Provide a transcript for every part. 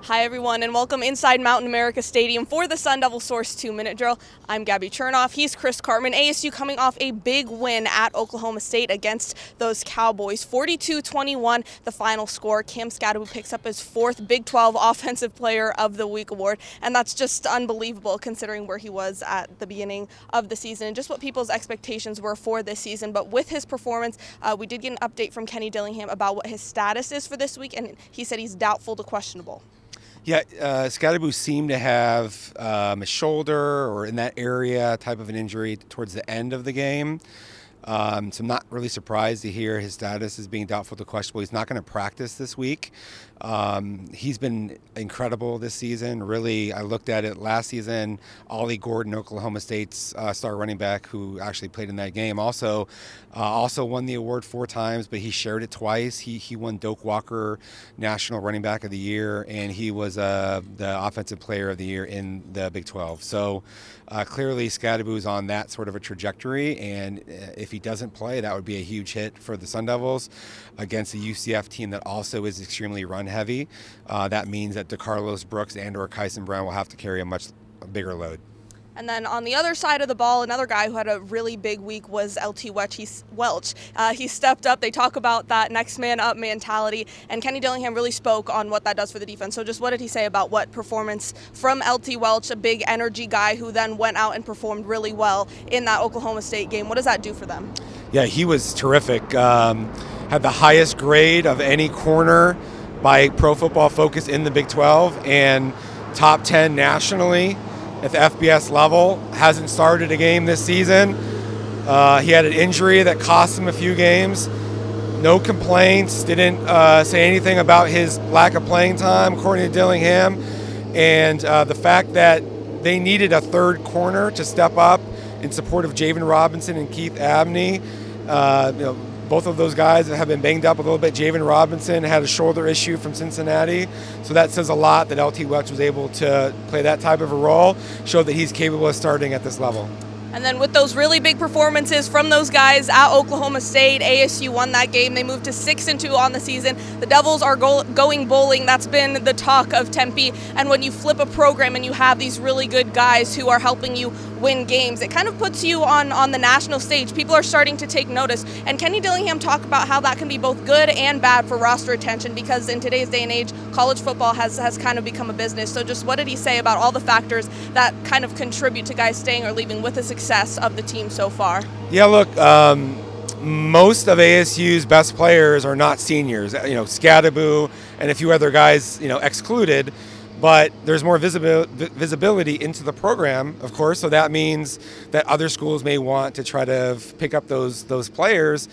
Hi everyone and welcome inside Mountain America Stadium for the Sun Devil Source 2-minute drill. I'm Gabby Chernoff, he's Chris Cartman. ASU coming off a big win at Oklahoma State against those Cowboys. 42-21 the final score. Skattebo picks up his fourth Big 12 Offensive Player of the Week award, and that's just unbelievable considering where he was at the beginning of the season and just what people's expectations were for this season. But with his performance, we did get an update from Kenny Dillingham about what his status is for this week, and he said he's doubtful to questionable. Yeah, Skattebo seemed to have a shoulder or in that area type of an injury towards the end of the game. So I'm not really surprised to hear his status is being doubtful to questionable. He's not going to practice this week. He's been incredible this season. Really, I looked at it last season. Ollie Gordon, Oklahoma State's star running back, who actually played in that game, also won the award 4 times, but he shared it twice. He won Doak Walker National Running Back of the Year, and he was the Offensive Player of the Year in the Big 12. So clearly, Skattebo is on that sort of a trajectory, and if he doesn't play, that would be a huge hit for the Sun Devils against a UCF team that also is extremely run heavy. That means that DeCarlos Brooks and or Kyson Brown will have to carry a much bigger load. And then on the other side of the ball, another guy who had a really big week was LT Welch. He stepped up. They talk about that next man up mentality, and Kenny Dillingham really spoke on what that does for the defense. So just what did he say about what performance from LT Welch, a big energy guy who then went out and performed really well in that Oklahoma State game? What does that do for them? Yeah, he was terrific. Had the highest grade of any corner by Pro Football Focus in the Big 12 and top 10 nationally at the FBS level. Hasn't started a game this season. He had an injury that cost him a few games. No complaints. Didn't say anything about his lack of playing time, according to Dillingham. And the fact that they needed a third corner to step up in support of Javen Robinson and Keith Abney. Both of those guys have been banged up a little bit. Javen Robinson had a shoulder issue from Cincinnati, so that says a lot that LT Welch was able to play that type of a role, showed that he's capable of starting at this level. And then with those really big performances from those guys at Oklahoma State, ASU won that game. They moved to 6-2 on the season. The Devils are going bowling. That's been the talk of Tempe. And when you flip a program and you have these really good guys who are helping you win games, it kind of puts you on the national stage. People are starting to take notice. And Kenny Dillingham talked about how that can be both good and bad for roster retention, because in today's day and age, college football has kind of become a business. So just what did he say about all the factors that kind of contribute to guys staying or leaving with the success of the team so far? Yeah, look, most of ASU's best players are not seniors. Skattebo and a few other guys, excluded, but there's more visibility into the program, of course. So that means that other schools may want to try to pick up those players.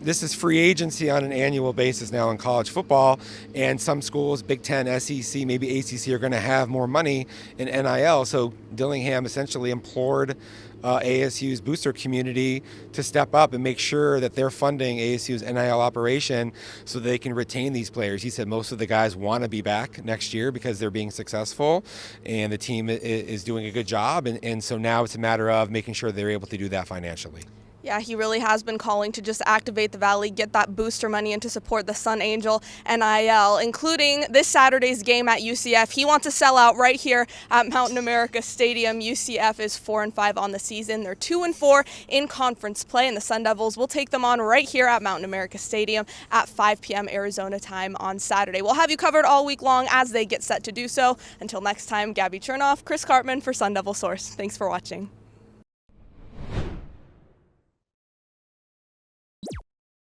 This is free agency on an annual basis now in college football, and some schools, Big Ten, SEC, maybe ACC, are going to have more money in NIL. So Dillingham essentially implored ASU's booster community to step up and make sure that they're funding ASU's NIL operation so they can retain these players. He said most of the guys want to be back next year because they're being successful and the team is doing a good job. And so now it's a matter of making sure they're able to do that financially. Yeah, he really has been calling to just activate the Valley, get that booster money, and to support the Sun Angel NIL, including this Saturday's game at UCF. He wants to sell out right here at Mountain America Stadium. UCF is 4-5 on the season. They're 2-4 in conference play, and the Sun Devils will take them on right here at Mountain America Stadium at 5 p.m. Arizona time on Saturday. We'll have you covered all week long as they get set to do so. Until next time, Gabby Chernoff, Chris Cartman for Sun Devil Source. Thanks for watching.